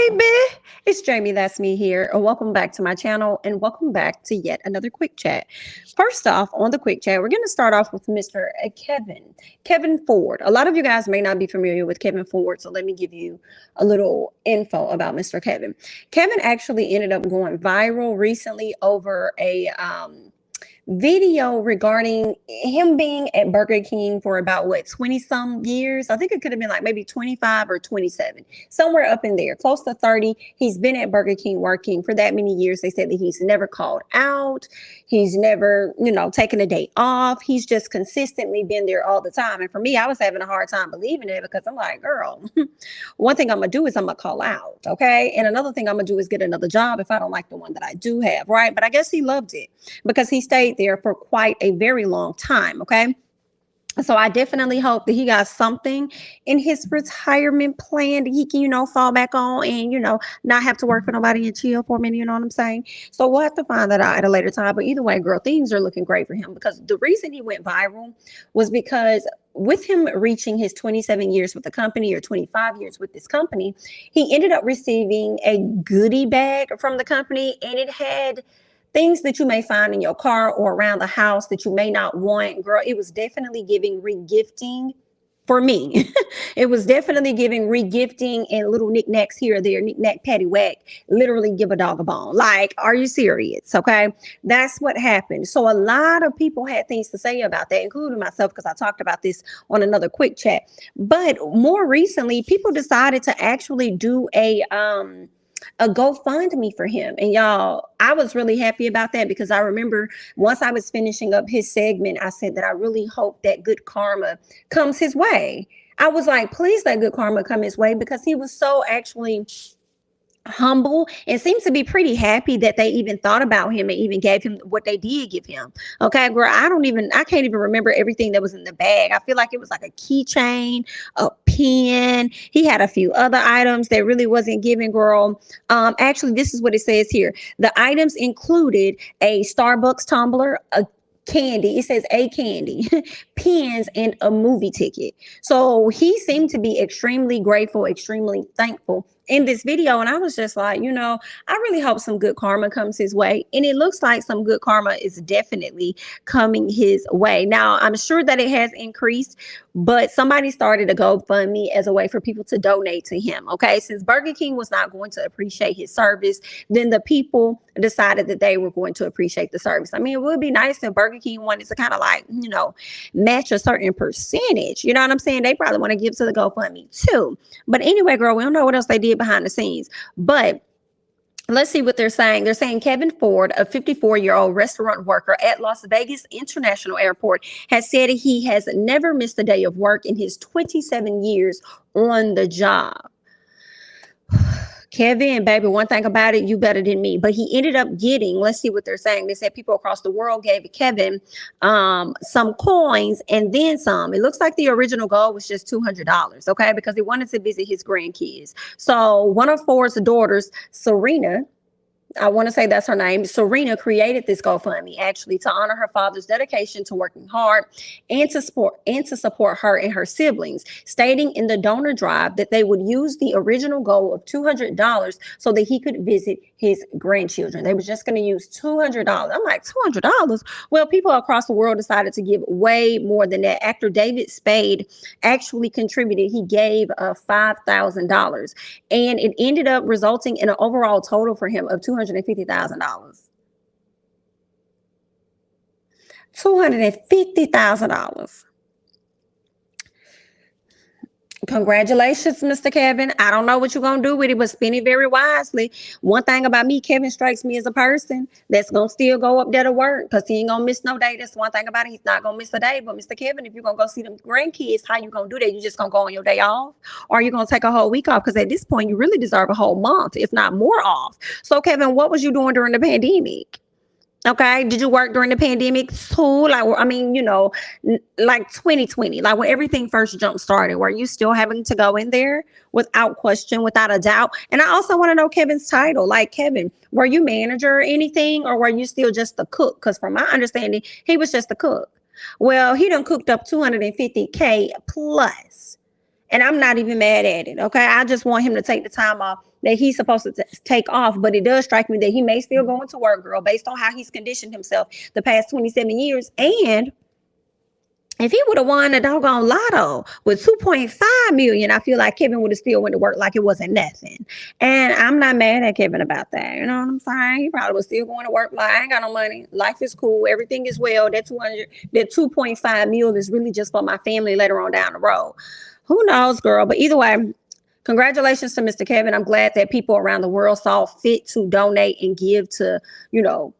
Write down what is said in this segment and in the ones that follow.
baby. It's Jamie, that's me here. Welcome back to my channel and welcome back to yet another quick chat. First off, on the quick chat, we're going to start off with Mr. Kevin Ford. A lot of you guys may not be familiar with Kevin Ford, so let me give you a little info about Mr. Kevin. Kevin actually ended up going viral recently over a video regarding him being at Burger King for about 20 some years. I think it could have been like maybe 25 or 27, somewhere up in there, close to 30. He's been at Burger King working for that many years. They said that he's never called out. He's never, taken a day off. He's just consistently been there all the time. And for me, I was having a hard time believing it because I'm like, girl, one thing I'm gonna do is I'm gonna call out, okay? And another thing I'm gonna do is get another job if I don't like the one that I do have, right? But I guess he loved it because he stayed there for quite a very long time, okay? So I definitely hope that he got something in his retirement plan that he can, fall back on and, not have to work for nobody and chill for a minute, you know what I'm saying? So we'll have to find that out at a later time. But either way, girl, things are looking great for him because the reason he went viral was because with him reaching his 27 years with the company or 25 years with this company, he ended up receiving a goodie bag from the company, and it had things that you may find in your car or around the house that you may not want. Girl, it was definitely giving regifting for me. It was definitely giving regifting and little knickknacks here or there, knickknack, paddywhack, literally give a dog a bone. Like, are you serious? Okay, that's what happened. So a lot of people had things to say about that, including myself, because I talked about this on another quick chat. But more recently, people decided to actually do a GoFundMe for him. And y'all, I was really happy about that because I remember once I was finishing up his segment, I said that I really hope that good karma comes his way. I was like, please let good karma come his way, because he was so actually humble and seems to be pretty happy that they even thought about him and even gave him what they did give him. Okay, girl, I can't even remember everything that was in the bag. I feel like it was like a keychain, a pen. He had a few other items that really wasn't given, girl. Actually, this is what it says here. The items included a Starbucks tumbler, a candy, it says a candy, pens, and a movie ticket. So he seemed to be extremely grateful, extremely thankful in this video. And I was just like, I really hope some good karma comes his way. And it looks like some good karma is definitely coming his way. Now, I'm sure that it has increased, but somebody started a GoFundMe as a way for people to donate to him. Okay, since Burger King was not going to appreciate his service, then the people decided that they were going to appreciate the service. I mean, it would be nice if Burger King wanted to kind of like, match a certain percentage. You know what I'm saying? They probably want to give to the GoFundMe too. But anyway, girl, we don't know what else they did behind the scenes. But let's see what they're saying. They're saying Kevin Ford, a 54-year-old restaurant worker at Las Vegas International Airport, has said he has never missed a day of work in his 27 years on the job. Kevin, baby, one thing about it, you better than me. But he ended up getting, let's see what they're saying. They said people across the world gave Kevin some coins and then some. It looks like the original goal was just $200, okay? Because he wanted to visit his grandkids. So one of Ford's daughters, Serena, I want to say that's her name, Serena, created this GoFundMe actually to honor her father's dedication to working hard and to support her and her siblings, stating in the donor drive that they would use the original goal of $200 so that he could visit his grandchildren. They were just going to use $200. I'm like, $200? Well, people across the world decided to give way more than that. Actor David Spade actually contributed. He gave $5,000, and it ended up resulting in an overall total for him of $250,000. $250,000. Congratulations, Mr. Kevin. I don't know what you're going to do with it, but spend it very wisely. One thing about me, Kevin strikes me as a person that's going to still go up there to work because he ain't going to miss no day. That's one thing about it. He's not going to miss a day. But Mr. Kevin, if you're going to go see them grandkids, how you going to do that? You just going to go on your day off? Or you going to take a whole week off? Because at this point, you really deserve a whole month, if not more off. So, Kevin, what was you doing during the pandemic? Okay, did you work during the pandemic too? Like, I mean, like 2020, like when everything first jump started, were you still having to go in there without question, without a doubt? And I also want to know Kevin's title. Like, Kevin, were you manager or anything, or were you still just the cook? Because from my understanding, he was just the cook. Well, he done cooked up $250K plus. And I'm not even mad at it, okay? I just want him to take the time off that he's supposed to take off, but it does strike me that he may still go into work, girl, based on how he's conditioned himself the past 27 years. And if he would have won the doggone lotto with 2.5 million, I feel like Kevin would have still went to work like it wasn't nothing. And I'm not mad at Kevin about that. You know what I'm saying? He probably was still going to work like, I ain't got no money. Life is cool. Everything is well. That 2.5 million is really just for my family later on down the road. Who knows, girl? But either way, congratulations to Mr. Kevin. I'm glad that people around the world saw fit to donate and give to,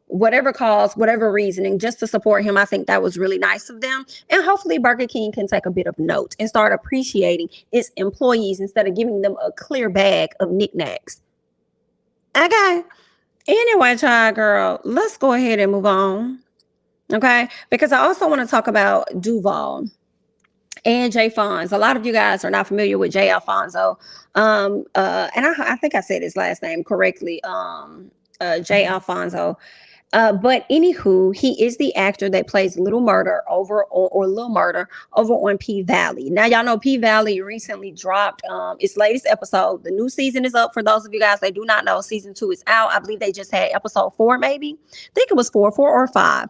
whatever cause, whatever reasoning, just to support him. I think that was really nice of them. And hopefully Burger King can take a bit of note and start appreciating its employees instead of giving them a clear bag of knickknacks. Okay. Anyway, child girl, let's go ahead and move on. Okay. Because I also want to talk about Duval and Jay Fonz. A lot of you guys are not familiar with Jay Alfonso. And I think I said his last name correctly. Jay Alfonso. But anywho, he is the actor that plays Little Murder over on P-Valley. Now, y'all know P-Valley recently dropped its latest episode. The new season is up. For those of you guys that do not know, season 2 is out. I believe they just had episode 4, maybe. I think it was 4 or 5.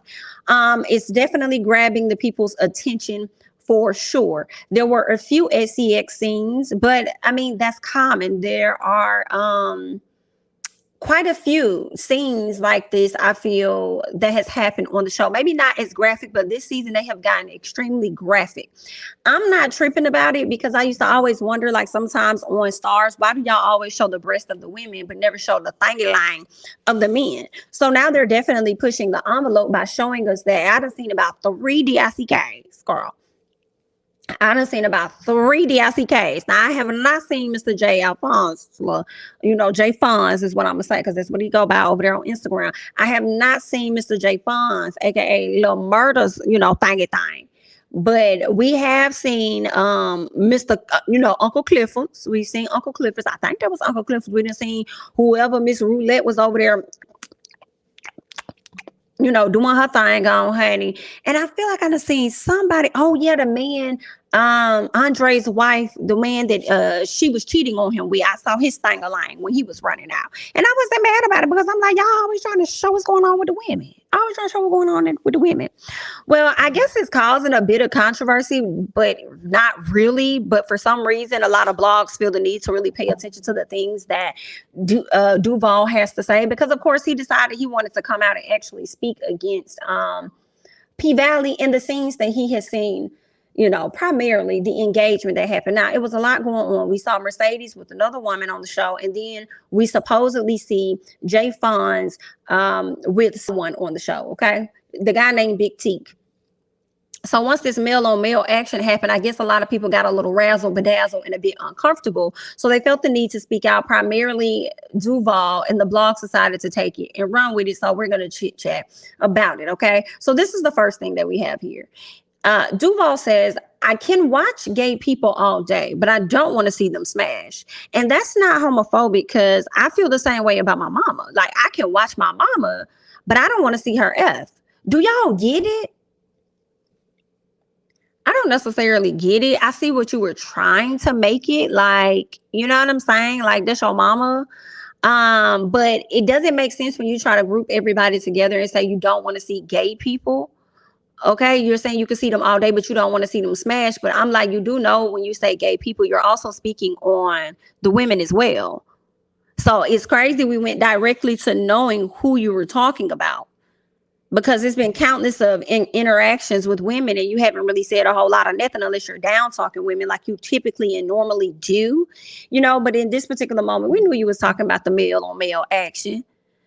It's definitely grabbing the people's attention for sure. There were a few SEX scenes, but I mean, that's common. There are quite a few scenes like this, I feel, that has happened on the show. Maybe not as graphic, but this season they have gotten extremely graphic. I'm not tripping about it because I used to always wonder, like sometimes on Stars, why do y'all always show the breast of the women but never show the thingy line of the men? So now they're definitely pushing the envelope by showing us that. I done seen about 3 DICKs, girl. I done seen about 3 DICKs. Now, I have not seen Mr. Jay Alphonse. Jay Fonz is what I'm going to say, because that's what he go by over there on Instagram. I have not seen Mr. Jay Fonz, a.k.a. Little Murder's, thingy thing. But we have seen Mr. Uncle Clifford's. We've seen Uncle Clifford's. I think that was Uncle Clifford's. We done seen whoever Miss Roulette was over there, doing her thing on, honey. And I feel like I done seen somebody. Oh, yeah, the man, Andre's wife, the man that she was cheating on him with. I saw his thing aligned when he was running out. And I wasn't mad about it because I'm like, y'all always trying to show what's going on with the women. Always trying to show what's going on with the women. Well, I guess it's causing a bit of controversy, but not really. But for some reason, a lot of blogs feel the need to really pay attention to the things that Duval has to say, because of course he decided he wanted to come out and actually speak against P-Valley and the scenes that he has seen, primarily the engagement that happened. Now, it was a lot going on. We saw Mercedes with another woman on the show, and then we supposedly see Jay Fonz with someone on the show, okay? The guy named Big Teak. So once this male-on-male action happened, I guess a lot of people got a little razzle-bedazzle and a bit uncomfortable. So they felt the need to speak out. Primarily Duval, and the blogs decided to take it and run with it. So we're going to chit-chat about it, okay? So this is the first thing that we have here. Duval says, I can watch gay people all day, but I don't want to see them smash. And that's not homophobic, because I feel the same way about my mama. Like, I can watch my mama, but I don't want to see her F. Do y'all get it? I don't necessarily get it. I see what you were trying to make it like, you know what I'm saying? Like, that's your mama. But it doesn't make sense when you try to group everybody together and say you don't want to see gay people. Okay, you're saying you can see them all day, but you don't want to see them smash. But I'm like, you do know when you say gay people, you're also speaking on the women as well. So it's crazy we went directly to knowing who you were talking about, because it's been countless of interactions with women, and you haven't really said a whole lot of nothing unless you're down talking women like you typically and normally do, But in this particular moment, we knew you was talking about the male on male action,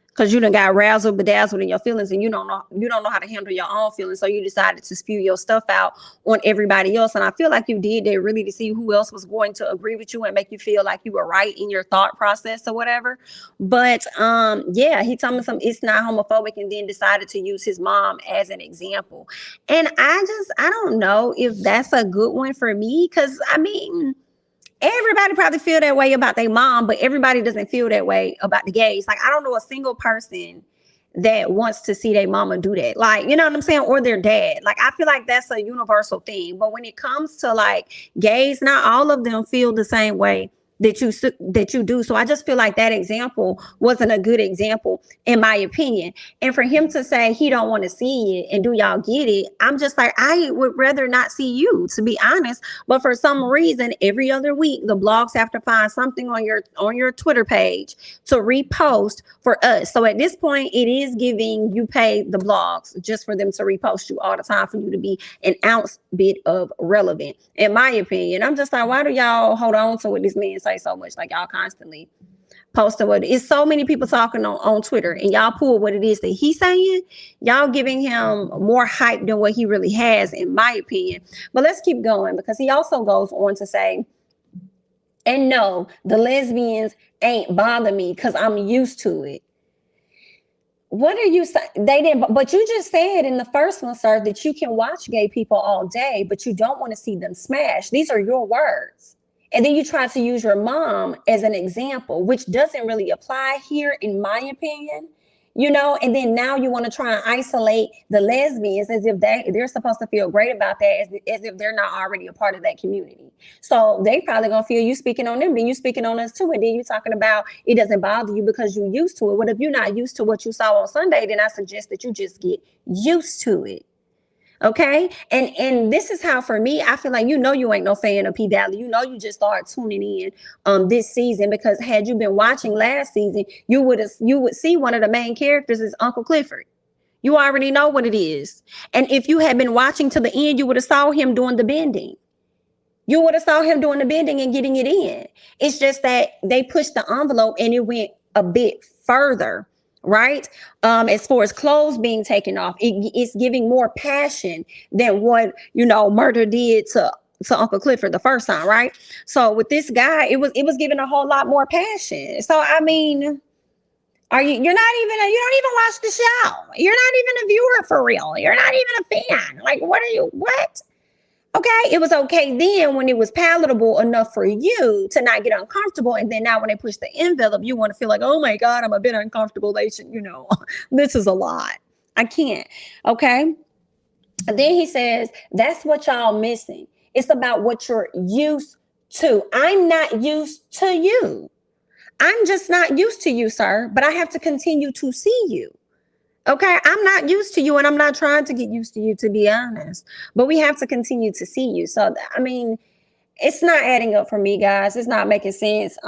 because you done got razzled bedazzled in your feelings, and you don't know how to handle your own feelings. So you decided to spew your stuff out on everybody else. And I feel like you did that really to see who else was going to agree with you and make you feel like you were right in your thought process or whatever. But yeah, he told me it's not homophobic, and then decided to use his mom as an example. And I don't know if that's a good one for me, because I mean, everybody probably feel that way about their mom, but everybody doesn't feel that way about the gays. Like, I don't know a single person that wants to see their mama do that. Like, you know what I'm saying? Or their dad. Like, I feel like that's a universal thing. But when it comes to like gays, not all of them feel the same way that you do. So I just feel like that example wasn't a good example in my opinion. And for him to say he don't want to see it and do y'all get it, I'm just like, I would rather not see you, to be honest. But for some reason, every other week the blogs have to find something on your Twitter page to repost for us. So at this point, it is giving you pay the blogs just for them to repost you all the time for you to be an ounce bit of relevant, in my opinion. I'm just like, why do y'all hold on to what this man say so much? Like, y'all constantly posting what it's so many people talking on Twitter, and y'all pull what it is that he's saying. Y'all giving him more hype than what he really has, in my opinion. But let's keep going, because he also goes on to say, and no, the lesbians ain't bother me because I'm used to it. What are you saying? They didn't, but you just said in the first one, sir, that you can watch gay people all day, but you don't want to see them smash. These are your words. And then you try to use your mom as an example, which doesn't really apply here, in my opinion. You know, and then now you want to try and isolate the lesbians as if they're supposed to feel great about that, as if they're not already a part of that community. So they probably gonna feel you speaking on them, then you speaking on us too. And then you talking about it doesn't bother you because you're used to it. What if you're not used to what you saw on Sunday? Then I suggest that you just get used to it. Okay. And this is how, for me, I feel like, you ain't no fan of P Valley. You just started tuning in this season, because had you been watching last season, you would see one of the main characters is Uncle Clifford. You already know what it is. And if you had been watching to the end, you would have saw him doing the bending. You would have saw him doing the bending and getting it in. It's just that they pushed the envelope and it went a bit further. Right? As far as clothes being taken off, it's giving more passion than what, murder did to Uncle Clifford the first time, right? So with this guy, it was giving a whole lot more passion. So I mean, you don't even watch the show. You're not even a viewer for real. You're not even a fan. Like, what? Okay, it was okay then when it was palatable enough for you to not get uncomfortable. And then now when they push the envelope, you want to feel like, oh my God, I'm a bit uncomfortable. They should, this is a lot. I can't. Okay. And then he says, that's what y'all missing. It's about what you're used to. I'm not used to you. I'm just not used to you, sir. But I have to continue to see you. Okay, I'm not used to you, and I'm not trying to get used to you, to be honest. But we have to continue to see you. So, I mean, it's not adding up for me, guys. It's not making sense.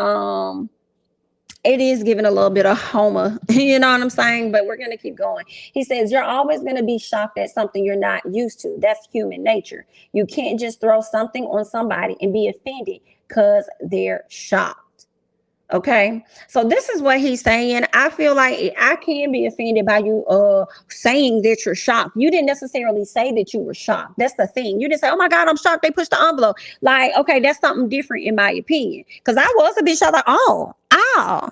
It is giving a little bit of Homer, you know what I'm saying? But we're going to keep going. He says, you're always going to be shocked at something you're not used to. That's human nature. You can't just throw something on somebody and be offended because they're shocked. Okay, so this is what he's saying. I feel like I can be offended by you saying that you're shocked. You didn't necessarily say that you were shocked. That's the thing. You didn't say, oh my God, I'm shocked they pushed the envelope. Like, okay, that's something different in my opinion. Because I was a bit shocked, like,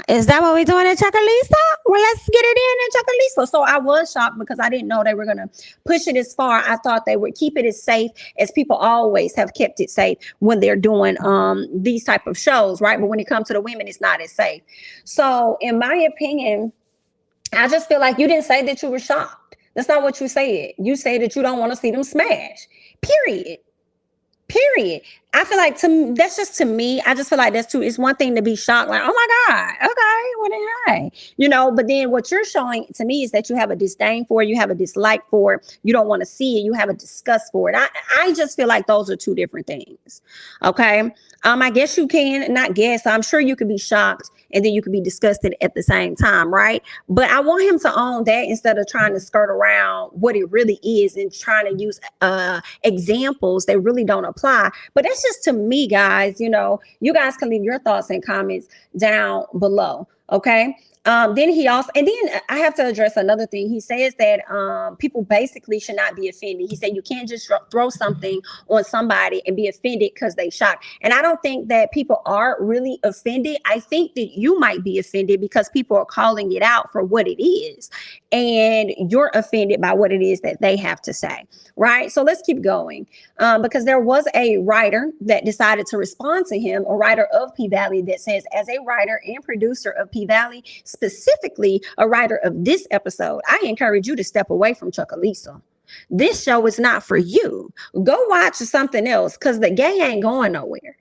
is that what we're doing at Chocolisa? Well, let's get it in at Chocolisa. So I was shocked because I didn't know they were going to push it as far. I thought they would keep it as safe as people always have kept it safe when they're doing these type of shows, right? But when it comes to the women, it's not as safe. So in my opinion, I just feel like you didn't say that you were shocked. That's not what you said. You said that you don't want to see them smash. Period. I feel like that's just to me. I just feel like that's too. It's one thing to be shocked, like, oh my God, okay, well then, hey, but then what you're showing to me is that you have a disdain for it, you have a dislike for it, you don't want to see it, you have a disgust for it. I just feel like those are two different things. Okay. I guess you can not guess. I'm sure you could be shocked and then you could be disgusted at the same time, right? But I want him to own that instead of trying to skirt around what it really is and trying to use examples that really don't apply. But that's just to me, guys. You guys can leave your thoughts and comments down below. Okay. Then I have to address another thing. He says that people basically should not be offended. He said you can't just throw something on somebody and be offended because they shocked. And I don't think that people are really offended. I think that you might be offended because people are calling it out for what it is. And you're offended by what it is that they have to say, right? So let's keep going because there was a writer that decided to respond to him, a writer of P Valley, that says, as a writer and producer of P Valley, specifically a writer of this episode, I encourage you to step away from Chocolisa. This show is not for you. Go watch something else because the gay ain't going nowhere.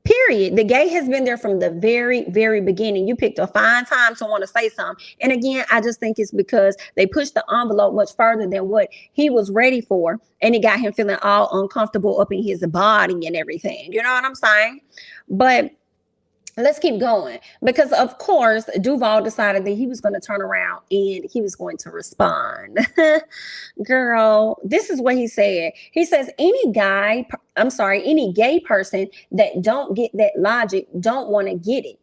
Period. The gay has been there from the very, very beginning. You picked a fine time to want to say something. And again, I just think it's because they pushed the envelope much further than what he was ready for. And it got him feeling all uncomfortable up in his body and everything. You know what I'm saying? But let's keep going, because of course Duval decided that he was going to turn around and he was going to respond. Girl, this is what he said. He says any gay person that don't get that logic don't want to get it,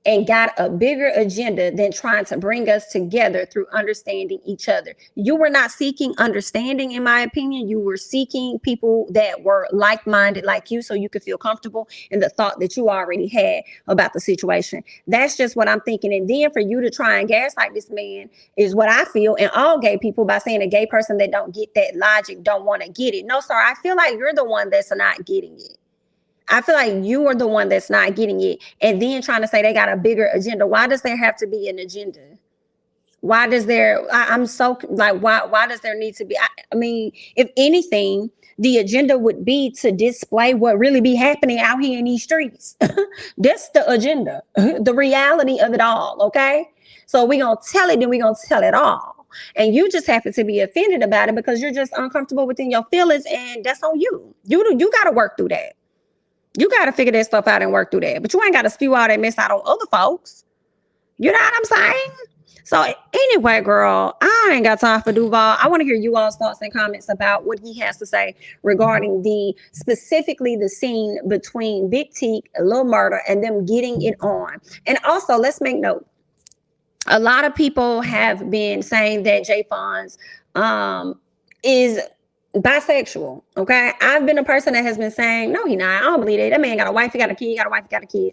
and got a bigger agenda than trying to bring us together through understanding each other. You were not seeking understanding, in my opinion. You were seeking people that were like-minded like you, so you could feel comfortable in the thought that you already had about the situation. That's just what I'm thinking. And then for you to try and gaslight this man is what I feel, and all gay people, by saying a gay person that don't get that logic don't want to get it. No, sir, I feel like you're the one that's not getting it. I feel like you are the one that's not getting it, and then trying to say they got a bigger agenda. Why does there have to be an agenda? Why does there? I'm so like, why does there need to be? I mean, if anything, the agenda would be to display what really be happening out here in these streets. That's the agenda, the reality of it all. Okay, so we gonna tell it, then we gonna tell it all. And you just happen to be offended about it because you're just uncomfortable within your feelings, and that's on you. You got to work through that. You got to figure that stuff out and work through that. But you ain't got to spew all that mess out on other folks. You know what I'm saying? So anyway, girl, I ain't got time for Duval. I want to hear you all's thoughts and comments about what he has to say regarding specifically the scene between Big Teak, Lil Murda, and them getting it on. And also, let's make note. A lot of people have been saying that Jay Fonz is bisexual. Okay, I've been a person that has been saying, no, he not. I don't believe that. That man got a wife, he got a kid, he got a wife, he got a kid.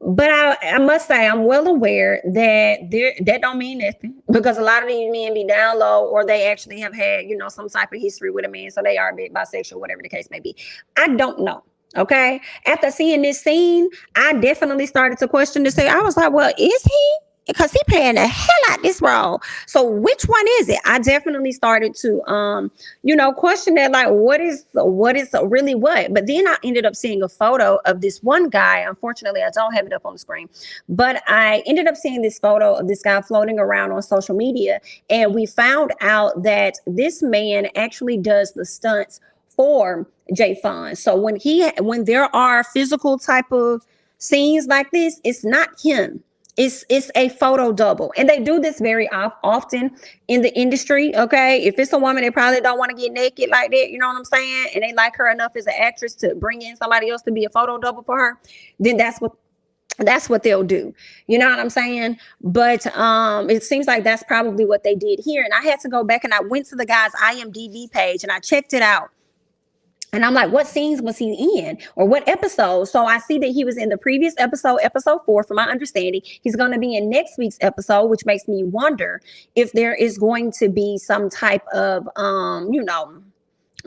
But I must say, I'm well aware that that don't mean nothing, because a lot of these men be down low, or they actually have had, some type of history with a man, so they are a bit bisexual, whatever the case may be. I don't know. Okay, after seeing this scene, I definitely started to question this. I was like, well, is he? Because he playing the hell out this role. So which one is it? I definitely started to, question that, like, what is really what? But then I ended up seeing a photo of this one guy. Unfortunately, I don't have it up on the screen, but I ended up seeing this photo of this guy floating around on social media. And we found out that this man actually does the stunts for Jay Fonz. So when there are physical type of scenes like this, it's not him. It's a photo double, and they do this very often in the industry. Okay, if it's a woman, they probably don't want to get naked like that. You know what I'm saying? And they like her enough as an actress to bring in somebody else to be a photo double for her. Then that's what they'll do. You know what I'm saying? But it seems like that's probably what they did here. And I had to go back and I went to the guy's IMDb page and I checked it out. And I'm like, what scenes was he in, or what episode? So I see that he was in the previous episode, episode 4, from my understanding. He's going to be in next week's episode, which makes me wonder if there is going to be some type of,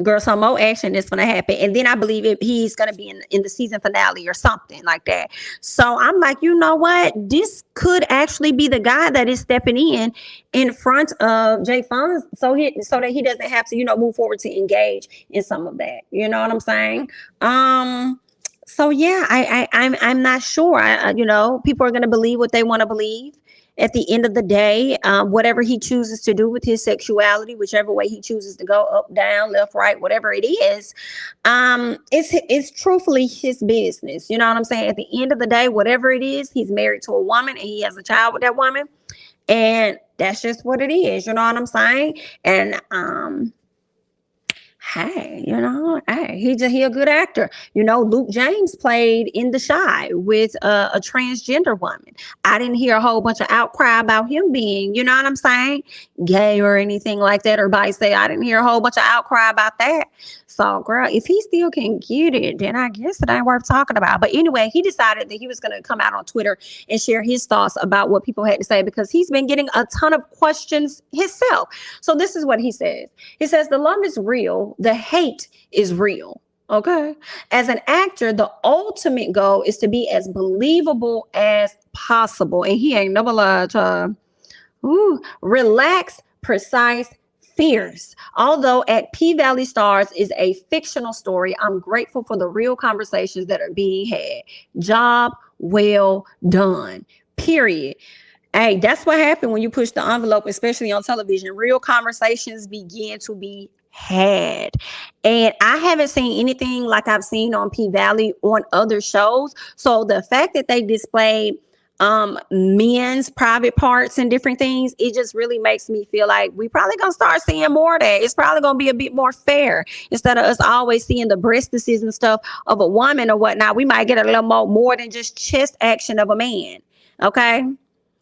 girl, some more action is going to happen. And then I believe he's going to be in the season finale or something like that. So I'm like, you know what? This could actually be the guy that is stepping in front of Jay Fonz, so that he doesn't have to, move forward to engage in some of that. You know what I'm saying? So yeah, I'm not sure. People are going to believe what they want to believe. At the end of the day, whatever he chooses to do with his sexuality, whichever way he chooses to go, up, down, left, right, whatever it is, it's truthfully his business. You know what I'm saying? At the end of the day, whatever it is, he's married to a woman and he has a child with that woman. And that's just what it is. You know what I'm saying? And hey, he a good actor. Luke James played in The Chi with a transgender woman. I didn't hear a whole bunch of outcry about him being, you know what I'm saying, gay or anything like that, or bisexual. I didn't hear a whole bunch of outcry about that. So, girl, if he still can get it, then I guess it ain't worth talking about. But anyway, he decided that he was going to come out on Twitter and share his thoughts about what people had to say, because he's been getting a ton of questions himself. So this is what he says. He says, the love is real. The hate is real. Okay. As an actor, the ultimate goal is to be as believable as possible. And he ain't never lied to. Relax, precise, fierce. Although at P-Valley Stars is a fictional story, I'm grateful for the real conversations that are being had. Job well done. Period. Hey, that's what happened when you push the envelope, especially on television. Real conversations begin to be had. And I haven't seen anything like I've seen on P-Valley on other shows. So the fact that they displayed men's private parts and different things, it just really makes me feel like we probably gonna start seeing more of that. It's probably gonna be a bit more fair instead of us always seeing the breastises and stuff of a woman or whatnot. We might get a little more than just chest action of a man. Okay.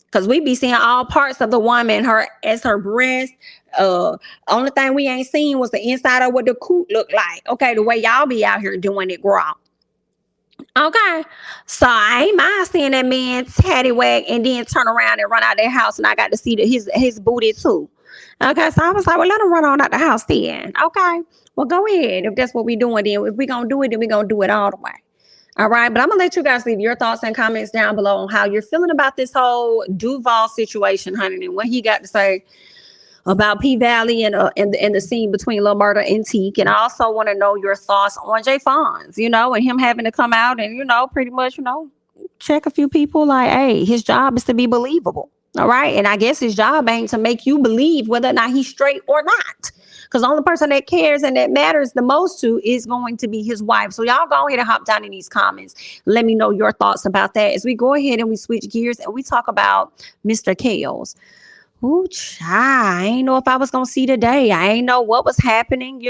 Because we be seeing all parts of the woman, her breast. Only thing we ain't seen was the inside of what the coot looked like. Okay, the way y'all be out here doing it, girl. Okay, so I ain't mind seeing that man tatty wag and then turn around and run out their house, and I got to see his booty too. Okay, so I was like, well, let him run on out the house then. Okay, well, go ahead if that's what we doing. Then if we gonna do it, then we gonna do it all the way. All right, but I'm gonna let you guys leave your thoughts and comments down below on how you're feeling about this whole Duval situation, honey, and what he got to say about P-Valley and the scene between Lil Murda and Teak. And I also want to know your thoughts on Jay Fonz, and him having to come out and pretty much check a few people like, hey, his job is to be believable. All right, and I guess his job ain't to make you believe whether or not he's straight or not. Because the only person that cares and that matters the most to is going to be his wife. So y'all go ahead and hop down in these comments. Let me know your thoughts about that as we go ahead and we switch gears and we talk about Mr. Kales. Ooh, child, I ain't know if I was gonna see today. I ain't know what was happening.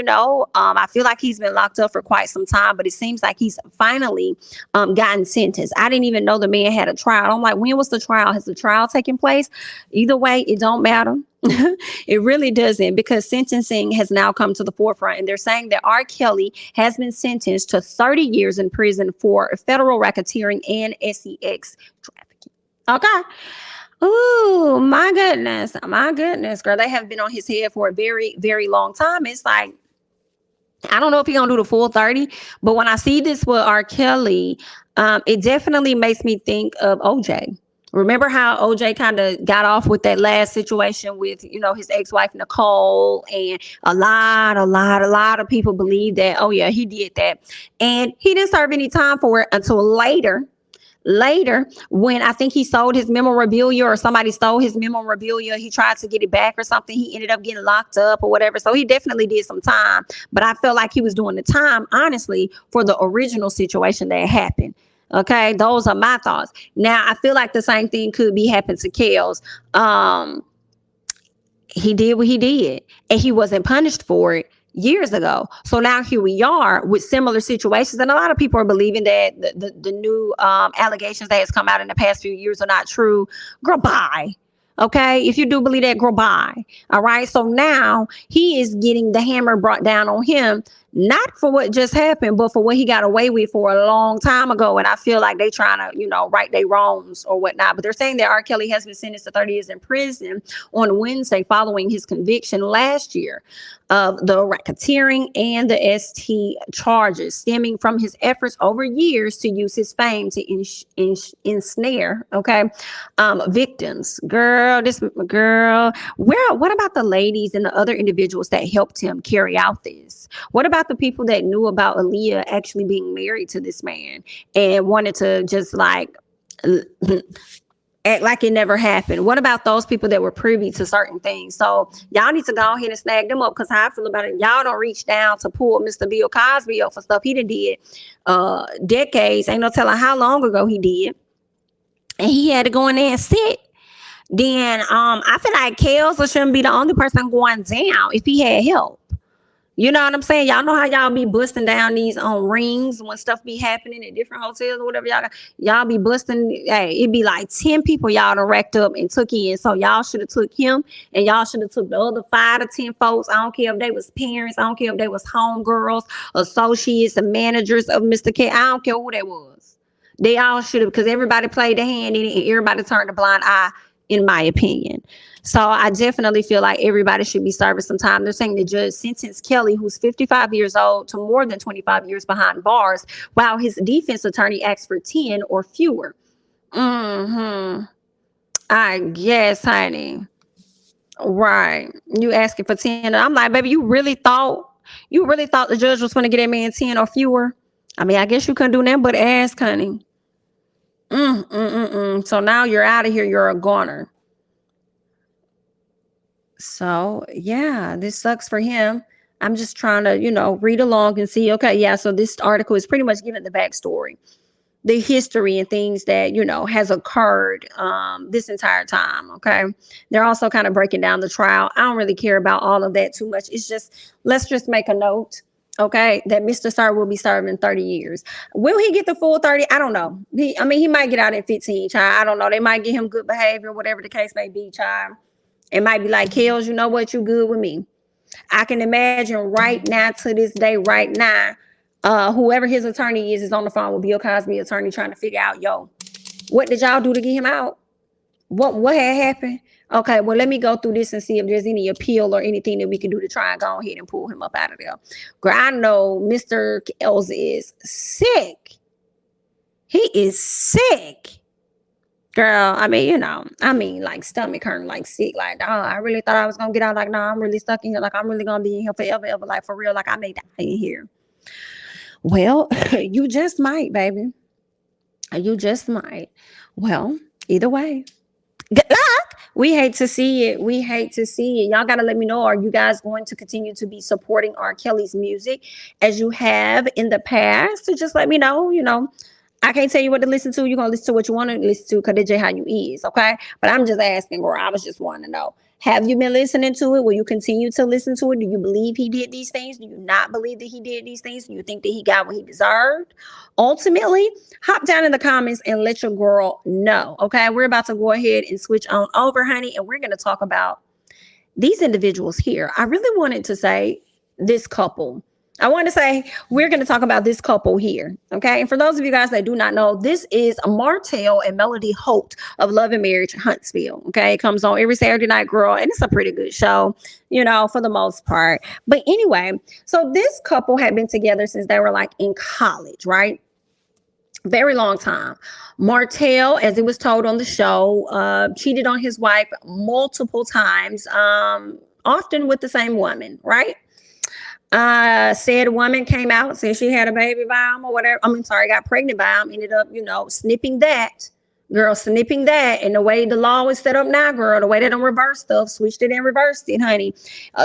I feel like he's been locked up for quite some time, but it seems like he's finally gotten sentenced. I didn't even know the man had a trial. I'm like, when was the trial? Has the trial taken place? Either way, it don't matter. It really doesn't, because sentencing has now come to the forefront, and they're saying that R. Kelly has been sentenced to 30 years in prison for federal racketeering and sex trafficking. Okay. Oh, my goodness, girl. They have been on his head for a very, very long time. It's like, I don't know if he's going to do the full 30, but when I see this with R. Kelly, it definitely makes me think of OJ. Remember how OJ kind of got off with that last situation with, his ex-wife, Nicole, and a lot of people believe that, oh yeah, he did that. And he didn't serve any time for it until later, when I think he sold his memorabilia or somebody stole his memorabilia. He tried to get it back or something. He ended up getting locked up or whatever. So he definitely did some time. But I felt like he was doing the time, honestly, for the original situation that happened. Okay, those are my thoughts. Now, I feel like the same thing could be happening to Kels. He did what he did, and he wasn't punished for it years ago. So now here we are with similar situations, and a lot of people are believing that the new allegations that has come out in the past few years are not true. Girl, bye. Okay, if you do believe that, girl, bye. All right, so now he is getting the hammer brought down on him, not for what just happened, but for what he got away with for a long time ago. And I feel like they trying to, right their wrongs or whatnot. But they're saying that R. Kelly has been sentenced to 30 years in prison on Wednesday following his conviction last year of the racketeering and the ST charges stemming from his efforts over years to use his fame to ensnare, victims. What about the ladies and the other individuals that helped him carry out this? What about the people that knew about Aaliyah actually being married to this man and wanted to just act like it never happened? What about those people that were privy to certain things? So y'all need to go ahead and snag them up, because how I feel about it, y'all don't reach down to pull Mr. Bill Cosby up for stuff he done did decades. Ain't no telling how long ago he did. And he had to go in there and sit. Then I feel like Kels shouldn't be the only person going down if he had help. You know what I'm saying? Y'all know how y'all be busting down these rings when stuff be happening at different hotels or whatever. Y'all be busting. Hey, it'd be like 10 people y'all done racked up and took in. So y'all should have took him, and y'all should have took the other 5 to 10 folks. I don't care if they was parents. I don't care if they was homegirls, associates, and managers of Mr. K. I don't care who they was. They all should have, because everybody played their hand in it and everybody turned a blind eye, in my opinion. So I definitely feel like everybody should be serving some time. They're saying the judge sentenced Kelly, who's 55 years old, to more than 25 years behind bars, while his defense attorney asked for 10 or fewer. I guess, honey. Right. You asking for 10. I'm like, baby, you really thought the judge was going to get that man 10 or fewer? I mean, I guess you couldn't do nothing but ask, honey. So now you're out of here. You're a goner. So yeah, this sucks for him. I'm just trying to, read along and see. Okay, yeah. So this article is pretty much giving the backstory, the history and things that has occurred this entire time. Okay, they're also kind of breaking down the trial. I don't really care about all of that too much. It's just, let's just make a note, okay, that Mr. Star will be serving 30 years. Will he get the full 30? I don't know. He might get out at 15, child. I don't know. They might give him good behavior, whatever the case may be, child. It might be like, Kels, you know what, you good with me. I can imagine right now, to this day, right now, whoever his attorney is on the phone with Bill Cosby attorney trying to figure out, what did y'all do to get him out? What had happened? Okay, well, let me go through this and see if there's any appeal or anything that we can do to try and go ahead and pull him up out of there. Girl, I know Mr. Kels is sick. He is sick. Girl, like stomach hurting, like sick, like, oh, I really thought I was gonna get out. Like, no, I'm really stuck in here. Like, I'm really gonna be in here forever, ever. Like, for real, like, I may die in here. Well, you just might, baby. You just might. Well, either way, good luck. We hate to see it. We hate to see it. Y'all got to let me know. Are you guys going to continue to be supporting R. Kelly's music as you have in the past? So just let me know, I can't tell you what to listen to. You're going to listen to what you want to listen to because that's just how you is, okay? But I'm just asking, girl. I was just wanting to know. Have you been listening to it? Will you continue to listen to it? Do you believe he did these things? Do you not believe that he did these things? Do you think that he got what he deserved? Ultimately, hop down in the comments and let your girl know, okay? We're about to go ahead and switch on over, honey, and we're going to talk about these individuals here. I really wanted to say this couple. I want to say we're going to talk about this couple here, okay? And for those of you guys that do not know, this is Martell and Melody Holt of Love and Marriage Huntsville, okay? It comes on every Saturday night, girl, and it's a pretty good show, for the most part. But anyway, so this couple had been together since they were like in college, right? Very long time. Martell, as it was told on the show, cheated on his wife multiple times, often with the same woman, right? Said a woman came out, said she had a baby by him or whatever. Got pregnant by him, ended up, snipping that. And the way the law is set up now, girl, the way they don't reverse stuff, switched it and reversed it, honey.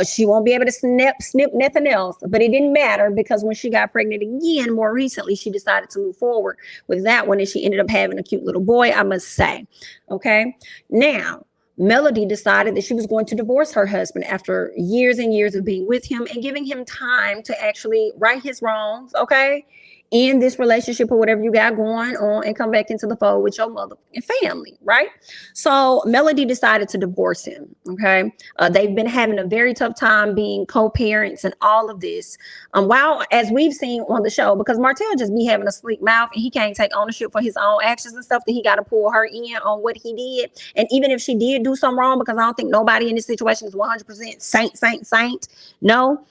She won't be able to snip nothing else. But it didn't matter because when she got pregnant again, more recently, she decided to move forward with that one. And she ended up having a cute little boy, I must say. Okay. Now, Melody decided that she was going to divorce her husband after years and years of being with him and giving him time to actually right his wrongs, okay? In this relationship or whatever you got going on and come back into the fold with your mother and family, right? So Melody decided to divorce him, okay? They've been having a very tough time being co-parents and all of this. While, as we've seen on the show, because Martell just be having a sleek mouth and he can't take ownership for his own actions and stuff, that he got to pull her in on what he did. And even if she did do something wrong, because I don't think nobody in this situation is 100% saint. No,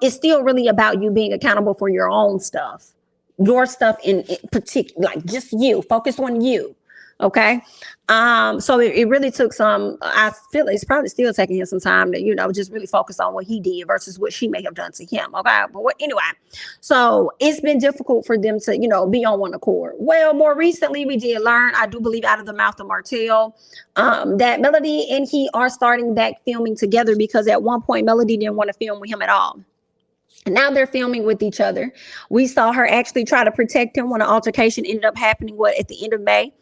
it's still really about you being accountable for your own stuff. Your stuff in particular, like just you, focus on you. Okay. So it really took I feel it's probably still taking him some time to, just really focus on what he did versus what she may have done to him. Okay. But anyway, so it's been difficult for them to, be on one accord. Well, more recently we did learn, I do believe out of the mouth of Martell, that Melody and he are starting back filming together because at one point Melody didn't want to film with him at all. Now they're filming with each other. We saw her actually try to protect him when an altercation ended up happening, at the end of May.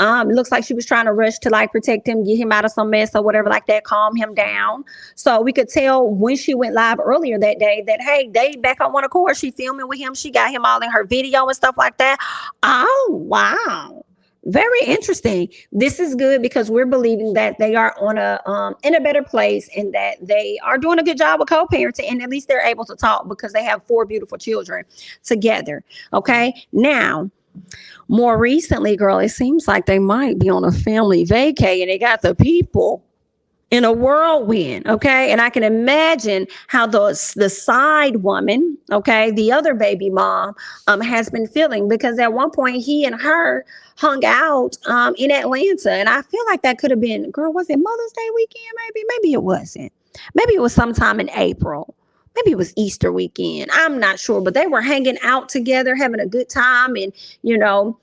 It looks like she was trying to rush to protect him, get him out of some mess or whatever like that, calm him down. So we could tell when she went live earlier that day that, hey, they back on one accord. She filming with him. She got him all in her video and stuff like that. Oh, wow. Very interesting. This is good because we're believing that they are on in a better place and that they are doing a good job with co-parenting, and at least they're able to talk because they have 4 beautiful children together. Okay. Now, more recently, girl, it seems like they might be on a family vacay and they got the people in a whirlwind, okay? And I can imagine how the side woman, okay, the other baby mom, has been feeling, because at one point he and her hung out in Atlanta, and I feel like that could have been, girl, was it Mother's Day weekend? Maybe it wasn't. Maybe it was sometime in April. Maybe it was Easter weekend. I'm not sure, but they were hanging out together, having a good time, and you know,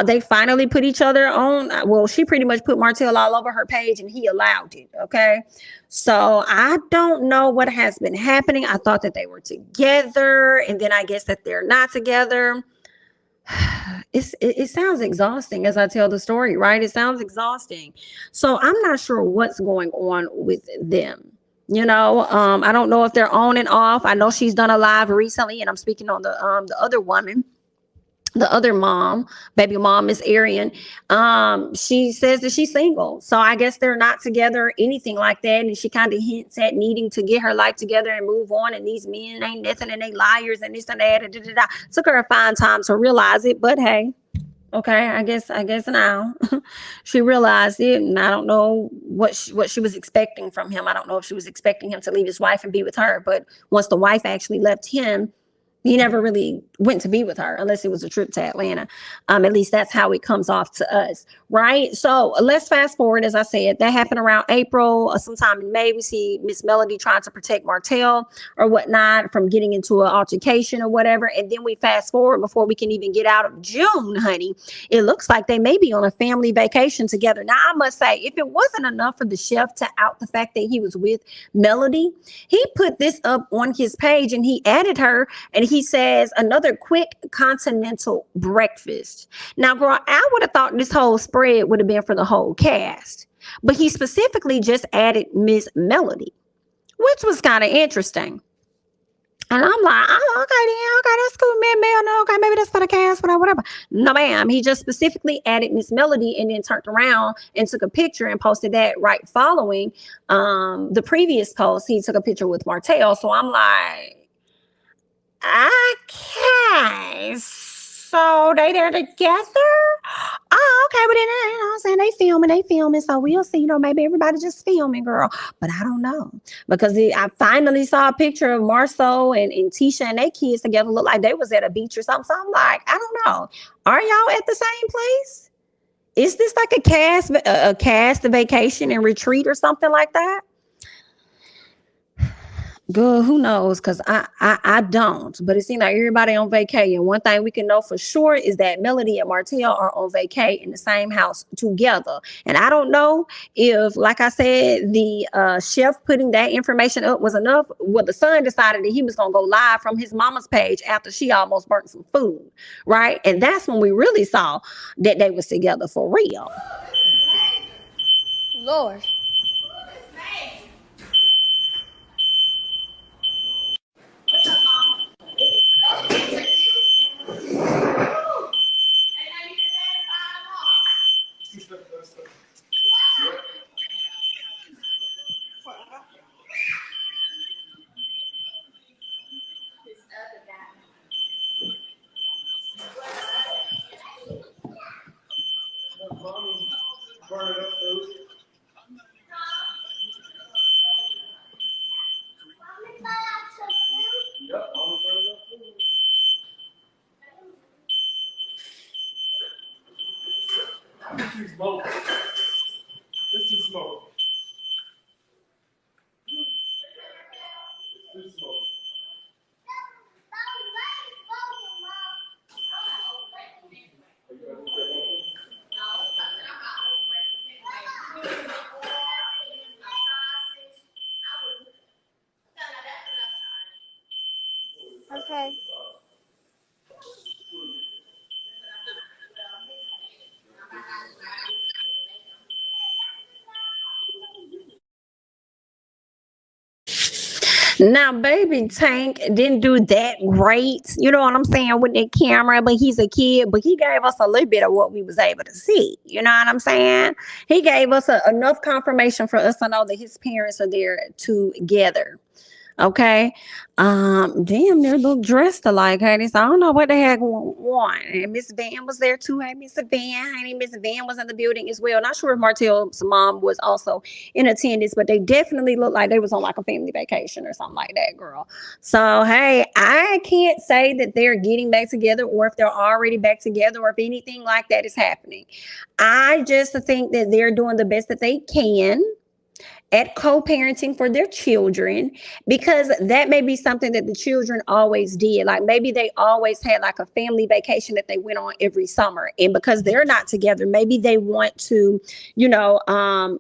they finally put each other on. Well, she pretty much put Martell all over her page and he allowed it. Okay. So I don't know what has been happening. I thought that they were together, and then I guess that they're not together. It sounds exhausting as I tell the story, right? It sounds exhausting. So I'm not sure what's going on with them. I don't know if they're on and off. I know she's done a live recently, and I'm speaking on the other woman, the other mom, baby mom, is Arian. She says that she's single. So I guess they're not together or anything like that. And she kind of hints at needing to get her life together and move on. And these men ain't nothing, and they liars and this and that. And da. Took her a fine time to realize it. But hey, okay, I guess now she realized it. And I don't know what she was expecting from him. I don't know if she was expecting him to leave his wife and be with her. But once the wife actually left him, he never really went to be with her unless it was a trip to Atlanta. At least that's how it comes off to us, right? So let's fast forward. As I said, that happened around April or sometime in May. We see Miss Melody trying to protect Martell or whatnot from getting into an altercation or whatever. And then we fast forward before we can even get out of June, honey. It looks like they may be on a family vacation together. Now, I must say, if it wasn't enough for the chef to out the fact that he was with Melody, he put this up on his page and he added her, and he says another quick continental breakfast. Now, girl, I would have thought this whole spread would have been for the whole cast, but he specifically just added Miss Melody, which was kind of interesting. And I'm like, oh, okay, that's cool, man. No, okay, maybe that's for the cast, whatever. No, ma'am. He just specifically added Miss Melody and then turned around and took a picture and posted that right following the previous post. He took a picture with Martell. So I'm like, okay, so they're together. Oh, okay, but then I'm saying they filming. So we'll see. Maybe everybody just filming, girl. But I don't know, because I finally saw a picture of Marsau and Tisha and their kids together. Look like they was at a beach or something. So I'm like, I don't know. Are y'all at the same place? Is this like a cast vacation and retreat or something like that? Good, who knows? Because I don't. But it seems like everybody on vacay. And one thing we can know for sure is that Melody and Martell are on vacay in the same house together. And I don't know if, like I said, the chef putting that information up was enough. Well, the son decided that he was going to go live from his mama's page after she almost burnt some food, right? And that's when we really saw that they was together for real. Lord. Okay. Now, baby Tank didn't do that great, you know what I'm saying, with that camera, but he's a kid, but he gave us a little bit of what we was able to see, you know what I'm saying? He gave us enough confirmation for us to know that his parents are there together. Okay. Damn, they look dressed alike, honey. So I don't know what the heck want. And Miss Van was there too. Hey, Miss Van, honey. Miss Van was in the building as well. Not sure if Martell's mom was also in attendance, but they definitely looked like they was on like a family vacation or something like that, girl. So hey, I can't say that they're getting back together or if they're already back together or if anything like that is happening. I just think that they're doing the best that they can at co-parenting for their children, because that may be something that the children always did. Like maybe they always had like a family vacation that they went on every summer, and because they're not together, maybe they want to,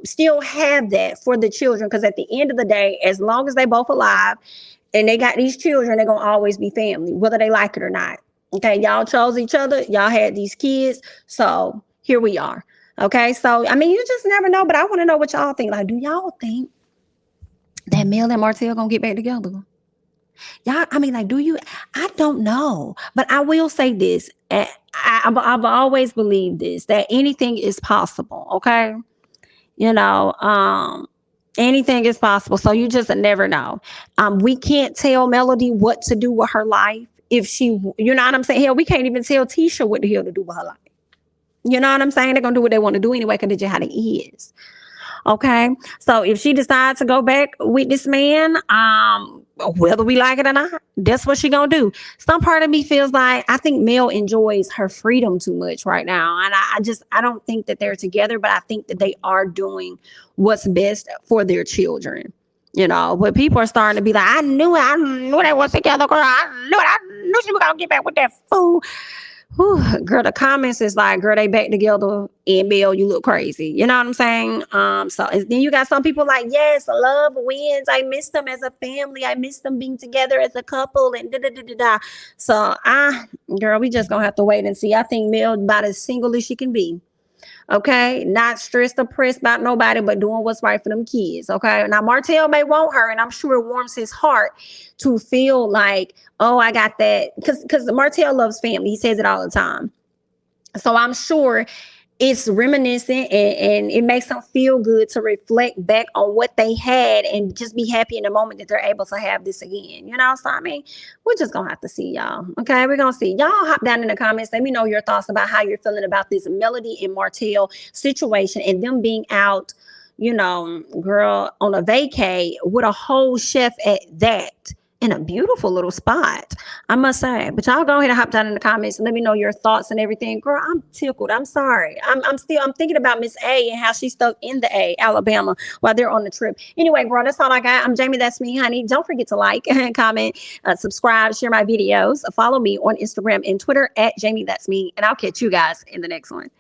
still have that for the children, because at the end of the day, as long as they both alive and they got these children, they're gonna always be family, whether they like it or not. Okay, y'all chose each other, y'all had these kids, so here we are. Okay, so I mean, you just never know, but I want to know what y'all think. Like, do y'all think that Mel and Martell gonna get back together? Y'all, I mean, like, do you? I don't know, but I will say this: I've always believed this, that anything is possible. Okay, you know, anything is possible. So you just never know. We can't tell Melody what to do with her life if she, you know what I'm saying? Hell, we can't even tell Tisha what the hell to do with her life. You know what I'm saying? They're going to do what they want to do anyway because that's just how they is. Okay. So if she decides to go back with this man, whether we like it or not, that's what she going to do. Some part of me feels like I think Mel enjoys her freedom too much right now. And I don't think that they're together, but I think that they are doing what's best for their children. You know, but people are starting to be like, I knew they was together, girl. I knew she was going to get back with that fool. Whew, girl, the comments is like, girl, they back together, and Mel, you look crazy. You know what I'm saying? So then you got some people like, yes, love wins. I miss them as a family. I miss them being together as a couple, and da da da da da. So girl, we just gonna have to wait and see. I think Mel about as single as she can be. Okay, not stressed or pressed about nobody, but doing what's right for them kids. Okay, now Martell may want her, and I'm sure it warms his heart to feel like, oh, I got that, because Martell loves family. He says it all the time. So I'm sure it's reminiscent, and it makes them feel good to reflect back on what they had and just be happy in the moment that they're able to have this again. You know, so I mean, we're just gonna have to see, y'all. Okay, we're gonna see. Y'all hop down in the comments. Let me know your thoughts about how you're feeling about this Melody and Martell situation and them being out, girl, on a vacay with a whole chef at that, in a beautiful little spot, I must say. But y'all go ahead and hop down in the comments and let me know your thoughts and everything. Girl, I'm tickled. I'm sorry. I'm thinking about Miss A and how she's stuck in the A, Alabama, while they're on the trip. Anyway, girl, that's all I got. I'm Jayme, that's me, honey. Don't forget to like and comment, subscribe, share my videos. Follow me on Instagram and Twitter at Jayme, that's me. And I'll catch you guys in the next one.